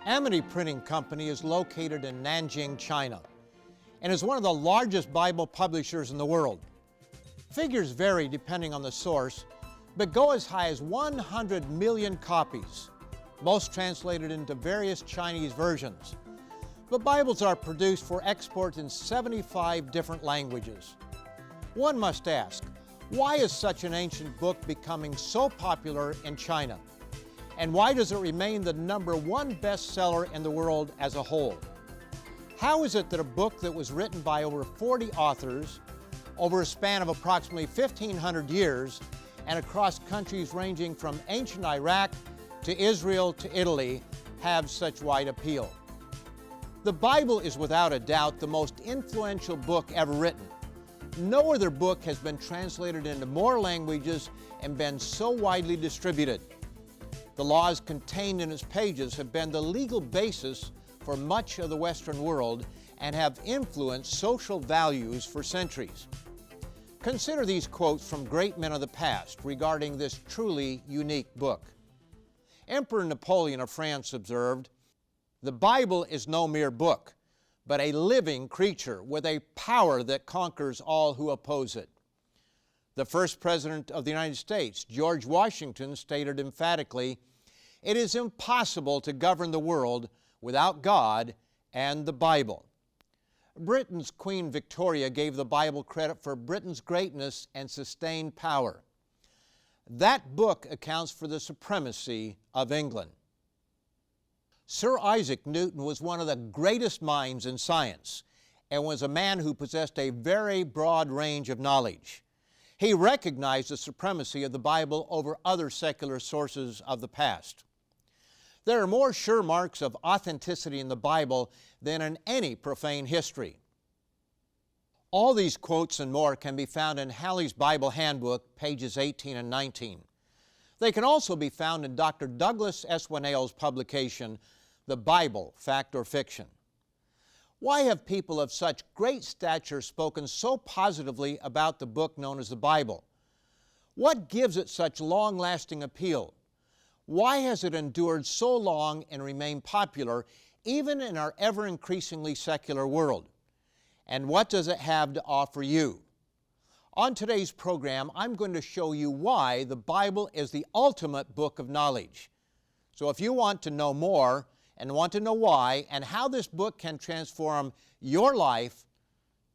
Amity Printing Company is located in Nanjing, China, and is one of the largest Bible publishers in the world. Figures vary depending on the source, but go as high as 100 million copies, most translated into various Chinese versions. The Bibles are produced for export in 75 different languages. One must ask, why is such an ancient book becoming so popular in China? And why does it remain the #1 bestseller in the world as a whole? How is it that a book that was written by over 40 authors over a span of approximately 1,500 years and across countries ranging from ancient Iraq to Israel to Italy have such wide appeal? The Bible is without a doubt the most influential book ever written. No other book has been translated into more languages and been so widely distributed. The laws contained in its pages have been the legal basis for much of the Western world and have influenced social values for centuries. Consider these quotes from great men of the past regarding this truly unique book. Emperor Napoleon of France observed, "The Bible is no mere book, but a living creature with a power that conquers all who oppose it." The first President of the United States, George Washington, stated emphatically, "It is impossible to govern the world without God and the Bible." Britain's Queen Victoria gave the Bible credit for Britain's greatness and sustained power. That book accounts for the supremacy of England. Sir Isaac Newton was one of the greatest minds in science and was a man who possessed a very broad range of knowledge. He recognized the supremacy of the Bible over other secular sources of the past. There are more sure marks of authenticity in the Bible than in any profane history. All these quotes and more can be found in Halley's Bible Handbook, pages 18 and 19. They can also be found in Dr. Douglas S. Winnail's publication, The Bible, Fact or Fiction. Why have people of such great stature spoken so positively about the book known as the Bible? What gives it such long-lasting appeal? Why has it endured so long and remained popular even in our ever-increasingly secular world? And what does it have to offer you? On today's program, I'm going to show you why the Bible is the ultimate book of knowledge. So if you want to know more and want to know why and how this book can transform your life,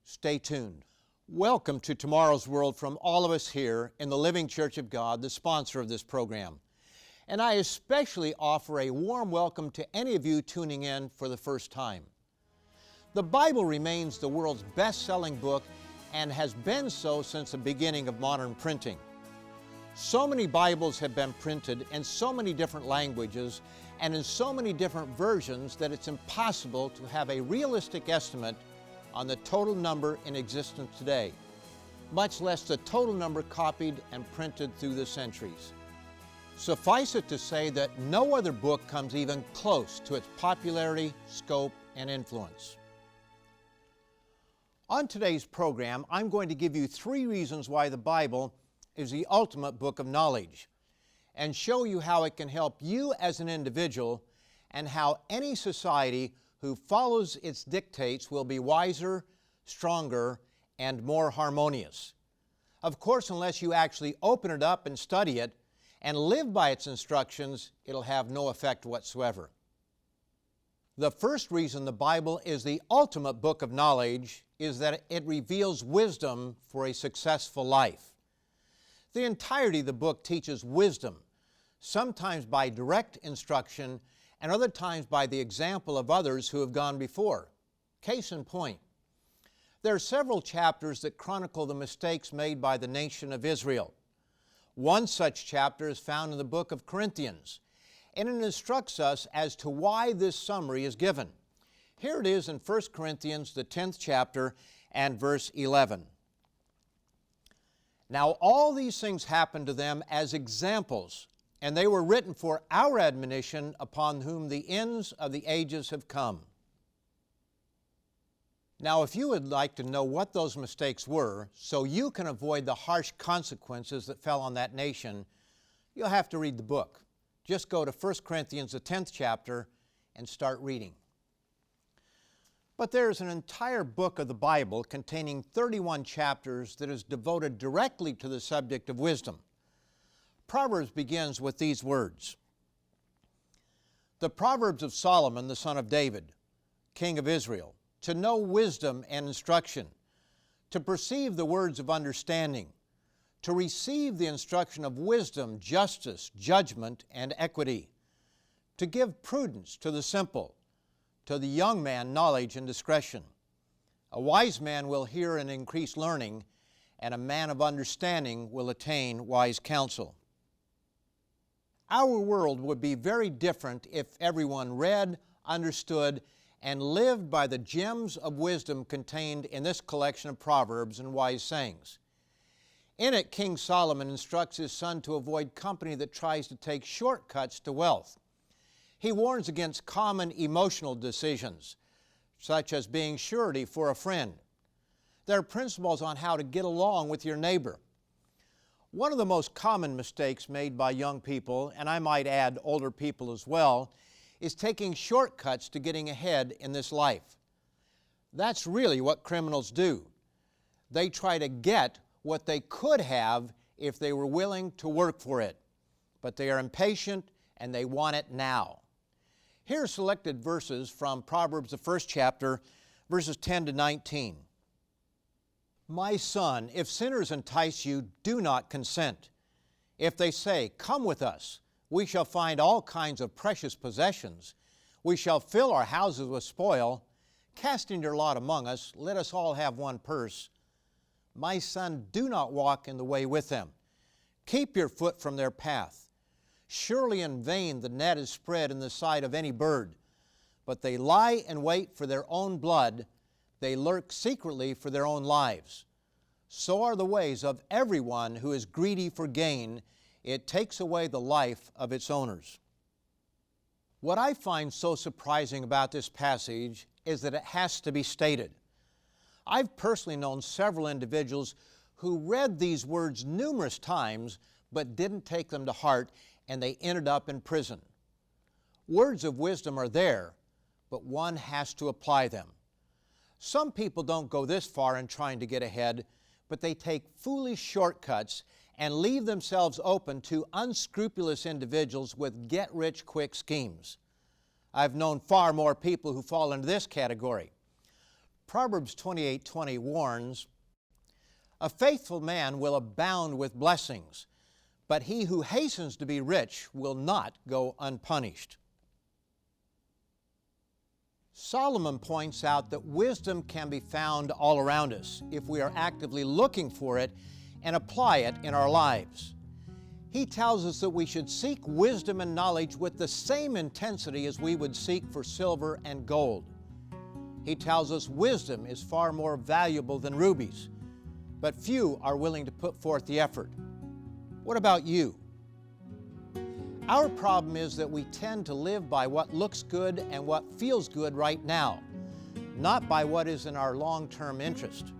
stay tuned. Welcome to Tomorrow's World from all of us here in the Living Church of God, the sponsor of this program. And I especially offer a warm welcome to any of you tuning in for the first time. The Bible remains the world's best-selling book and has been so since the beginning of modern printing. So many Bibles have been printed in so many different languages and in so many different versions that it's impossible to have a realistic estimate on the total number in existence today, much less the total number copied and printed through the centuries. Suffice it to say that no other book comes even close to its popularity, scope, and influence. On today's program, I'm going to give you 3 reasons why the Bible is the ultimate book of knowledge and show you how it can help you as an individual and how any society who follows its dictates will be wiser, stronger, and more harmonious. Of course, unless you actually open it up and study it and live by its instructions, it'll have no effect whatsoever. The first reason the Bible is the ultimate book of knowledge is that it reveals wisdom for a successful life. The entirety of the book teaches wisdom, sometimes by direct instruction and other times by the example of others who have gone before. Case in point, there are several chapters that chronicle the mistakes made by the nation of Israel. One such chapter is found in the book of Corinthians, and it instructs us as to why this summary is given. Here it is in 1 Corinthians, the 10th chapter, and verse 11. "Now all these things happened to them as examples, and they were written for our admonition, upon whom the ends of the ages have come." Now, if you would like to know what those mistakes were, so you can avoid the harsh consequences that fell on that nation, you'll have to read the book. Just go to 1 Corinthians, the 10th chapter, and start reading. But there's an entire book of the Bible containing 31 chapters that is devoted directly to the subject of wisdom. Proverbs begins with these words. The Proverbs of Solomon, the son of David, king of Israel, to know wisdom and instruction, to perceive the words of understanding, to receive the instruction of wisdom, justice, judgment, and equity, to give prudence to the simple, to the young man knowledge and discretion. A wise man will hear and increase learning, and a man of understanding will attain wise counsel. Our world would be very different if everyone read, understood, and lived by the gems of wisdom contained in this collection of proverbs and wise sayings. In it, King Solomon instructs his son to avoid company that tries to take shortcuts to wealth. He warns against common emotional decisions, such as being surety for a friend. There are principles on how to get along with your neighbor. One of the most common mistakes made by young people, and I might add older people as well, is taking shortcuts to getting ahead in this life. That's really what criminals do. They try to get what they could have if they were willing to work for it, but they are impatient and they want it now. Here are selected verses from Proverbs, the first chapter, verses 10 to 19. My son, if sinners entice you, do not consent. If they say, come with us, we shall find all kinds of precious possessions. We shall fill our houses with spoil. Cast in your lot among us, let us all have one purse. My son, do not walk in the way with them. Keep your foot from their path. Surely in vain the net is spread in the sight of any bird, but they lie in wait for their own blood, they lurk secretly for their own lives. So are the ways of everyone who is greedy for gain. It takes away the life of its owners. What I find so surprising about this passage is that it has to be stated. I've personally known several individuals who read these words numerous times but didn't take them to heart, and they ended up in prison. Words of wisdom are there, but one has to apply them. Some people don't go this far in trying to get ahead, but they take foolish shortcuts and leave themselves open to unscrupulous individuals with get-rich-quick schemes. I've known far more people who fall into this category. Proverbs 28:20 warns, a faithful man will abound with blessings, but he who hastens to be rich will not go unpunished. Solomon points out that wisdom can be found all around us if we are actively looking for it and apply it in our lives. He tells us that we should seek wisdom and knowledge with the same intensity as we would seek for silver and gold. He tells us wisdom is far more valuable than rubies, but few are willing to put forth the effort. What about you? Our problem is that we tend to live by what looks good and what feels good right now, not by what is in our long-term interest.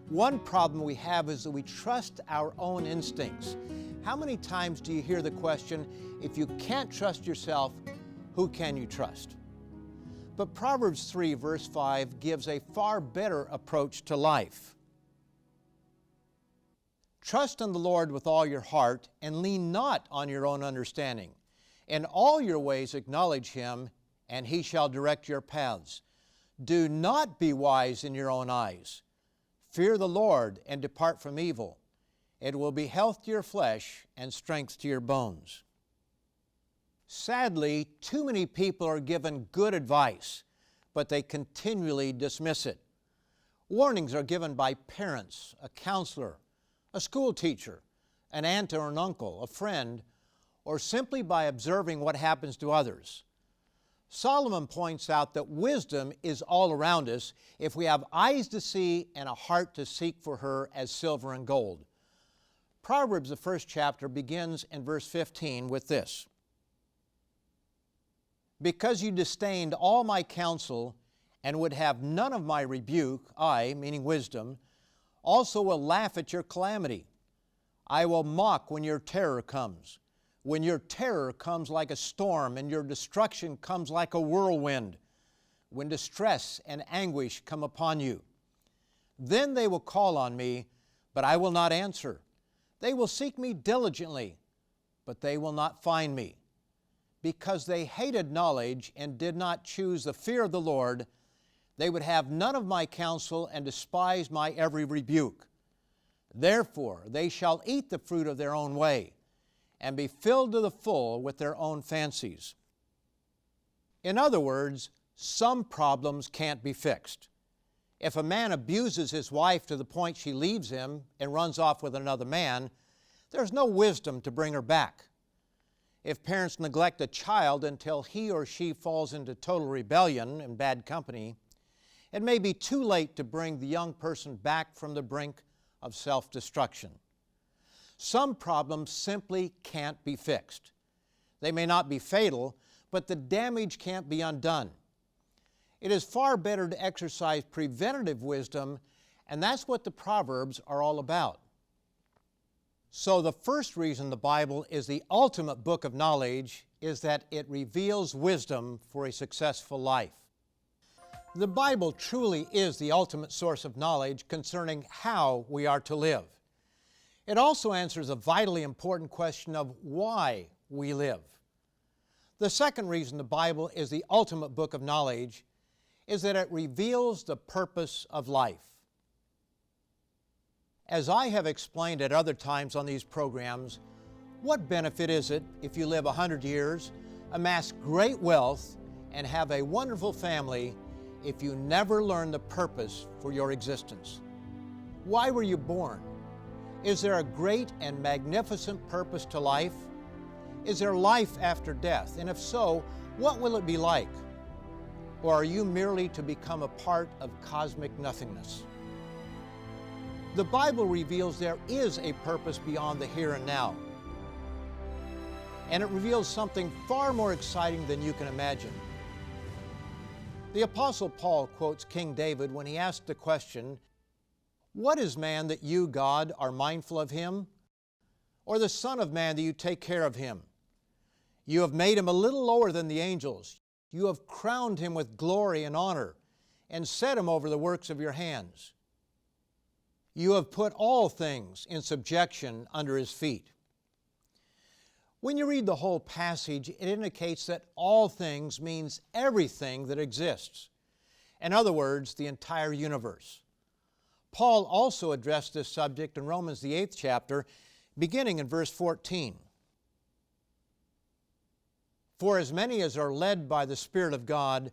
One problem we have is that we trust our own instincts. How many times do you hear the question, if you can't trust yourself, who can you trust? But Proverbs 3, verse 5 gives a far better approach to life. Trust in the Lord with all your heart, and lean not on your own understanding. In all your ways acknowledge Him, and He shall direct your paths. Do not be wise in your own eyes. Fear the Lord, and depart from evil. It will be health to your flesh and strength to your bones. Sadly, too many people are given good advice, but they continually dismiss it. Warnings are given by parents, a counselor, a school teacher, an aunt or an uncle, a friend, or simply by observing what happens to others. Solomon points out that wisdom is all around us if we have eyes to see and a heart to seek for her as silver and gold. Proverbs, the first chapter, begins in verse 15 with this. Because you disdained all my counsel and would have none of my rebuke, I, meaning wisdom, also will laugh at your calamity. I will mock when your terror comes. when your terror comes like a storm and your destruction comes like a whirlwind, when distress and anguish come upon you. Then they will call on me, but I will not answer. They will seek me diligently, but they will not find me. Because they hated knowledge and did not choose the fear of the Lord, they would have none of my counsel and despise my every rebuke. Therefore they shall eat the fruit of their own way, and be filled to the full with their own fancies. In other words, some problems can't be fixed. If a man abuses his wife to the point she leaves him and runs off with another man, there's no wisdom to bring her back. If parents neglect a child until he or she falls into total rebellion and bad company, it may be too late to bring the young person back from the brink of self-destruction. Some problems simply can't be fixed. They may not be fatal, but the damage can't be undone. It is far better to exercise preventative wisdom, and that's what the Proverbs are all about. So the first reason the Bible is the ultimate book of knowledge is that it reveals wisdom for a successful life. The Bible truly is the ultimate source of knowledge concerning how we are to live. It also answers a vitally important question of why we live. The second reason the Bible is the ultimate book of knowledge is that it reveals the purpose of life. As I have explained at other times on these programs, what benefit is it if you live 100 years, amass great wealth, and have a wonderful family if you never learn the purpose for your existence? Why were you born? Is there a great and magnificent purpose to life? Is there life after death? And if so, what will it be like? Or are you merely to become a part of cosmic nothingness? The Bible reveals there is a purpose beyond the here and now. And it reveals something far more exciting than you can imagine. The Apostle Paul quotes King David when he asked the question, "What is man that you, God, are mindful of him? Or the Son of Man that you take care of him? You have made him a little lower than the angels. You have crowned him with glory and honor, and set him over the works of your hands. You have put all things in subjection under his feet." When you read the whole passage, it indicates that all things means everything that exists. In other words, the entire universe. Paul also addressed this subject in Romans, the 8th chapter, beginning in verse 14. "For as many as are led by the Spirit of God,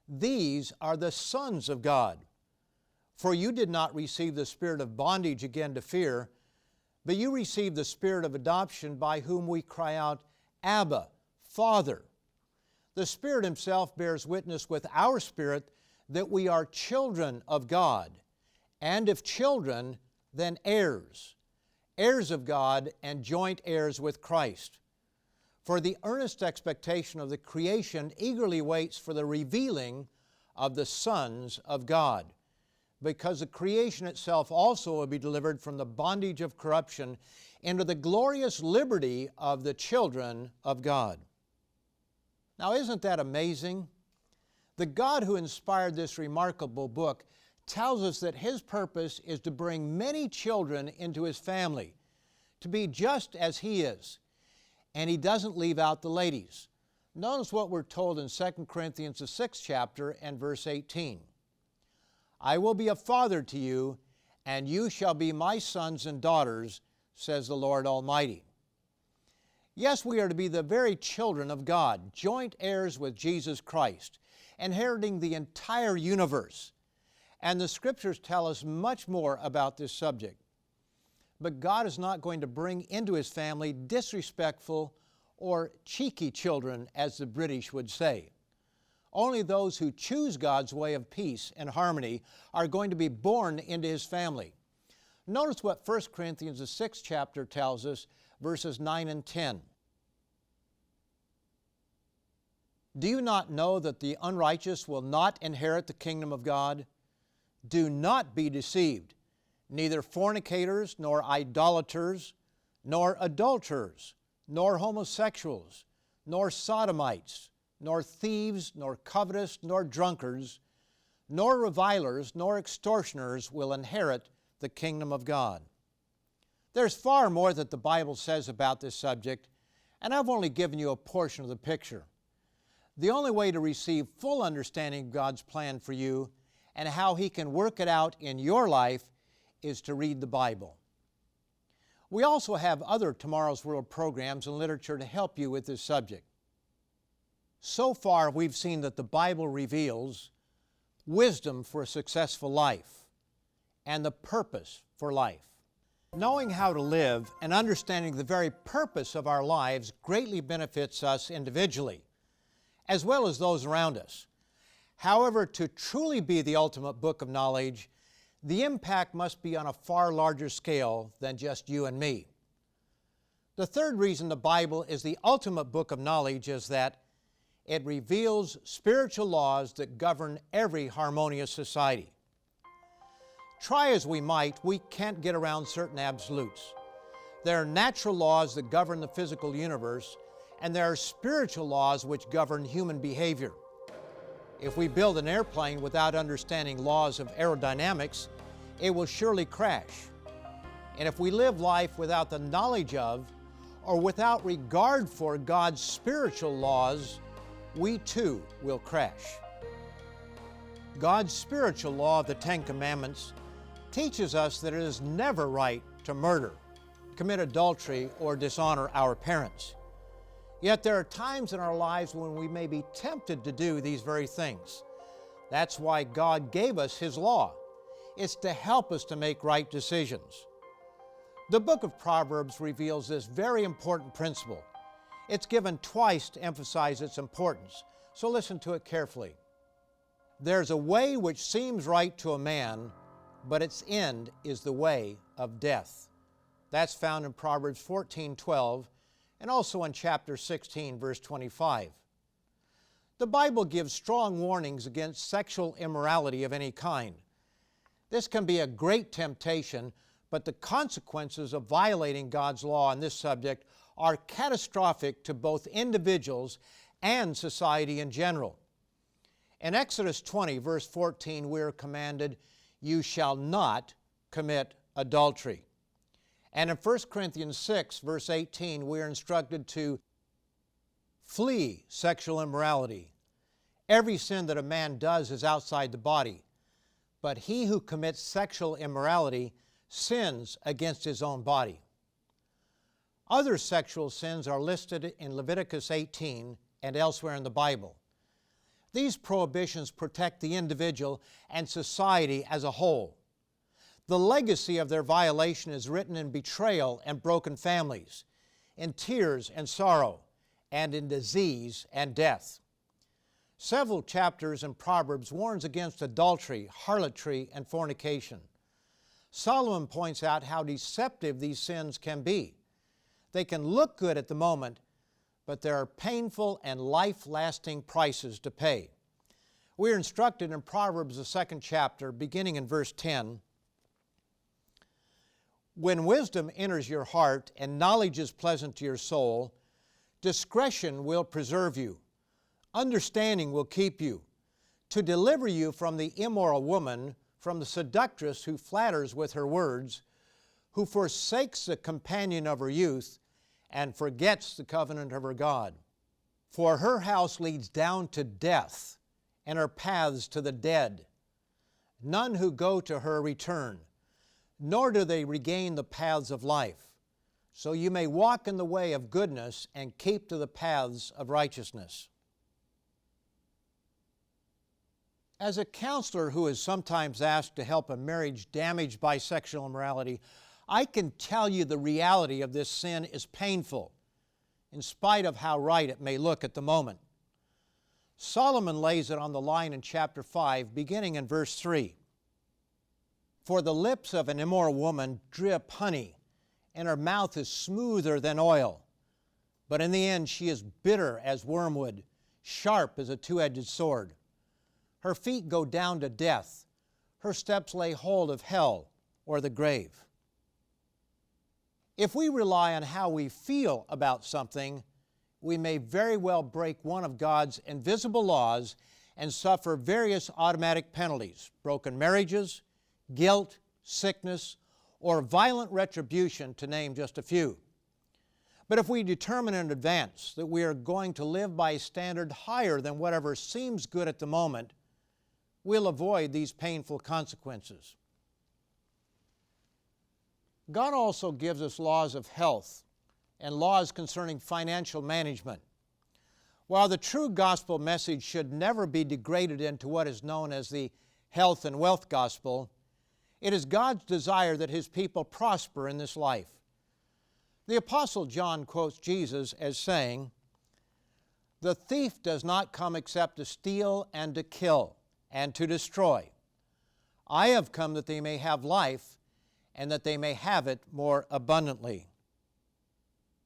these are the sons of God. For you did not receive the spirit of bondage again to fear, but you received the Spirit of adoption, by whom we cry out, 'Abba, Father.' The Spirit Himself bears witness with our spirit that we are children of God, and if children, then heirs, heirs of God and joint heirs with Christ. For the earnest expectation of the creation eagerly waits for the revealing of the sons of God, because the creation itself also will be delivered from the bondage of corruption into the glorious liberty of the children of God." Now, isn't that amazing? The God who inspired this remarkable book tells us that His purpose is to bring many children into His family, to be just as He is. And He doesn't leave out the ladies. Notice what we're told in 2 Corinthians, the 6th chapter, and verse 18. "I will be a father to you, and you shall be my sons and daughters, says the Lord Almighty." Yes, we are to be the very children of God, joint heirs with Jesus Christ, inheriting the entire universe. And the Scriptures tell us much more about this subject. But God is not going to bring into His family disrespectful or cheeky children, as the British would say. Only those who choose God's way of peace and harmony are going to be born into His family. Notice what 1 Corinthians, the 6th chapter, tells us, verses 9 and 10. "Do you not know that the unrighteous will not inherit the kingdom of God? Do not be deceived. Neither fornicators, nor idolaters, nor adulterers, nor homosexuals, nor sodomites, nor thieves, nor covetous, nor drunkards, nor revilers, nor extortioners will inherit the kingdom of God. There's far more that the Bible says about this subject, and I've only given you a portion of the picture. The only way to receive full understanding of God's plan for you and how He can work it out in your life is to read the Bible. We also have other Tomorrow's World programs and literature to help you with this subject. So far, we've seen that the Bible reveals wisdom for a successful life and the purpose for life. Knowing how to live and understanding the very purpose of our lives greatly benefits us individually, as well as those around us. However, to truly be the ultimate book of knowledge, the impact must be on a far larger scale than just you and me. The third reason the Bible is the ultimate book of knowledge is that it reveals spiritual laws that govern every harmonious society. Try as we might, we can't get around certain absolutes. There are natural laws that govern the physical universe, and there are spiritual laws which govern human behavior. If we build an airplane without understanding laws of aerodynamics, it will surely crash. And if we live life without the knowledge of or without regard for God's spiritual laws, we too will crash. God's spiritual law of the Ten Commandments teaches us that it is never right to murder, commit adultery, or dishonor our parents. Yet there are times in our lives when we may be tempted to do these very things. That's why God gave us His law. It's to help us to make right decisions. The book of Proverbs reveals this very important principle. It's given twice to emphasize its importance, so listen to it carefully. There's a way which seems right to a man, but its end is the way of death. That's found in Proverbs 14:12 and also in chapter 16, verse 25. The Bible gives strong warnings against sexual immorality of any kind. This can be a great temptation, but the consequences of violating God's law on this subject are catastrophic to both individuals and society in general. In Exodus 20, verse 14, we are commanded, "You shall not commit adultery." And in 1 Corinthians 6, verse 18, we are instructed to flee sexual immorality. Every sin that a man does is outside the body, but he who commits sexual immorality sins against his own body. Other sexual sins are listed in Leviticus 18 and elsewhere in the Bible. These prohibitions protect the individual and society as a whole. The legacy of their violation is written in betrayal and broken families, in tears and sorrow, and in disease and death. Several chapters in Proverbs warns against adultery, harlotry, and fornication. Solomon points out how deceptive these sins can be. They can look good at the moment, but there are painful and life-lasting prices to pay. We are instructed in Proverbs, the 2nd chapter, beginning in verse 10, "When wisdom enters your heart and knowledge is pleasant to your soul, discretion will preserve you, understanding will keep you, to deliver you from the immoral woman, from the seductress who flatters with her words, who forsakes the companion of her youth and forgets the covenant of her God. For her house leads down to death, and her paths to the dead. None who go to her return, nor do they regain the paths of life. So you may walk in the way of goodness and keep to the paths of righteousness." As a counselor who is sometimes asked to help a marriage damaged by sexual immorality, I can tell you the reality of this sin is painful, in spite of how right it may look at the moment. Solomon lays it on the line in chapter 5, beginning in verse 3. "For the lips of an immoral woman drip honey, and her mouth is smoother than oil. But in the end she is bitter as wormwood, sharp as a two-edged sword. Her feet go down to death. Her steps lay hold of hell or the grave." If we rely on how we feel about something, we may very well break one of God's invisible laws and suffer various automatic penalties: broken marriages, guilt, sickness, or violent retribution, to name just a few. But if we determine in advance that we are going to live by a standard higher than whatever seems good at the moment, we'll avoid these painful consequences. God also gives us laws of health and laws concerning financial management. While the true gospel message should never be degraded into what is known as the health and wealth gospel, it is God's desire that His people prosper in this life. The Apostle John quotes Jesus as saying, "The thief does not come except to steal and to kill and to destroy. I have come that they may have life, and that they may have it more abundantly."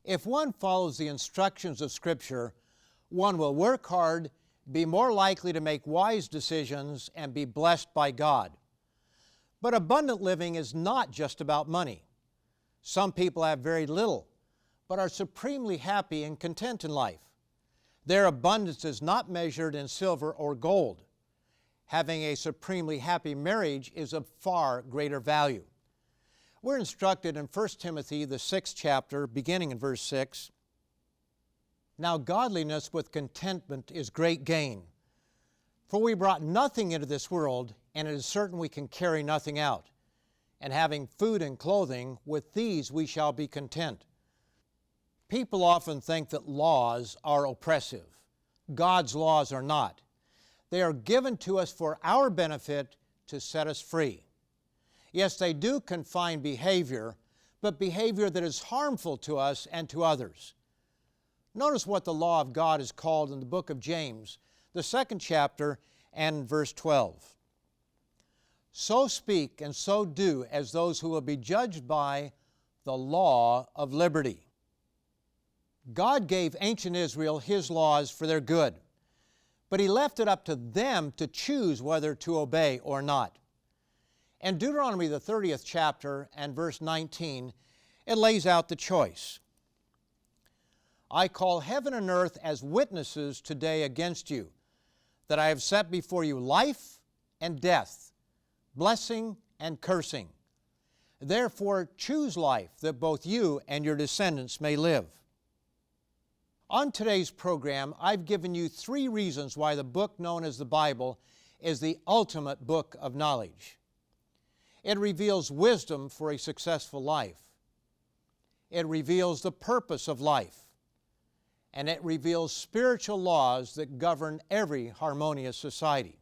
If one follows the instructions of Scripture, one will work hard, be more likely to make wise decisions, and be blessed by God. But abundant living is not just about money. Some people have very little, but are supremely happy and content in life. Their abundance is not measured in silver or gold. Having a supremely happy marriage is of far greater value. We're instructed in 1 Timothy, the 6th chapter, beginning in verse 6, "Now godliness with contentment is great gain. For we brought nothing into this world, and it is certain we can carry nothing out. And having food and clothing, with these we shall be content." People often think that laws are oppressive. God's laws are not. They are given to us for our benefit to set us free. Yes, they do confine behavior, but behavior that is harmful to us and to others. Notice what the law of God is called in the book of James, the 2nd chapter and verse 12. "So speak and so do as those who will be judged by the law of liberty." God gave ancient Israel His laws for their good, but He left it up to them to choose whether to obey or not. In Deuteronomy, the 30th chapter and verse 19, it lays out the choice. "I call heaven and earth as witnesses today against you, that I have set before you life and death, blessing and cursing. Therefore choose life, that both you and your descendants may live." On today's program, I've given you 3 reasons why the book known as the Bible is the ultimate book of knowledge. It reveals wisdom for a successful life. It reveals the purpose of life. And it reveals spiritual laws that govern every harmonious society.